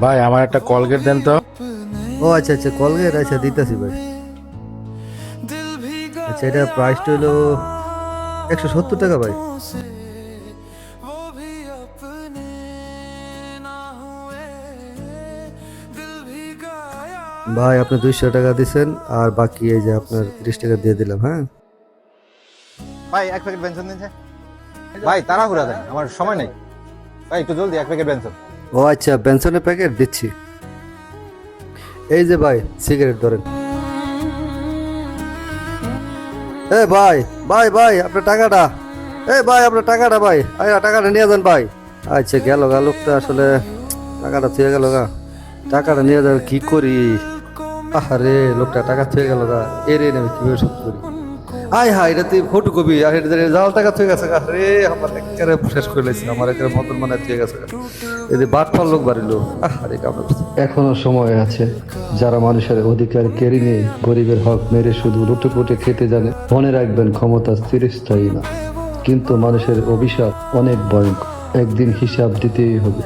ভাই আমার একটা কলগেট দেন তো। ও আচ্ছা আচ্ছা, কলগেট, আচ্ছা দিতেছি ভাই। আচ্ছা, এটা প্রাইসটা হলো 170 টাকা ভাই। ভাই আপনি 200 টাকা দিছেন, আর বাকি এই যে আপনার 30 টাকা দিয়ে দিলাম। হ্যাঁ ভাই এক প্যাকেট বেনসন দিন ভাই, তাড়াহুড়া দেন, আমার সময় নেই ভাই, একটু জলদি এক প্যাকেট বেনসন। ও আচ্ছা, বেনসনের প্যাকেট দিচ্ছি। এই যে ভাই সিগারেট ধরেন। এ ভাই, ভাই ভাই আপনার টাকাটা, এ ভাই আপনার টাকাটা ভাই, আয়া টাকাটা নিয়ে যান ভাই। আচ্ছা গেল গা লোকটা, আসলে টাকাটা থুয়ে গেল গা। টাকাটা নিয়ে যান কি করি? আরে লোকটা টাকা থুয়ে গেল গা, এর আমি কিভাবে শোধ করি? আয় হায়, এটা তুই ফটো কপি, আর এটা জাল টাকা থুয়ে গেছে গা রে। আমার একেবারে শেষ করে লেছি, আমার একেবারে মতন মানে থুয়ে গেছে গা। এদের বাটপার লোক বাড়িলো। আরে কামড়, এখনো সময় আছে। যারা মানুষের অধিকার কেড়ে নিয়ে গরিবের হক মেরে শুধু লুটেপুটে খেতে জানে, মনে রাখবেন ক্ষমতা চিরস্থায়ী না, কিন্তু মানুষের অভিশাপ অনেক ভয়ঙ্কর। একদিন হিসাব দিতেই হবে।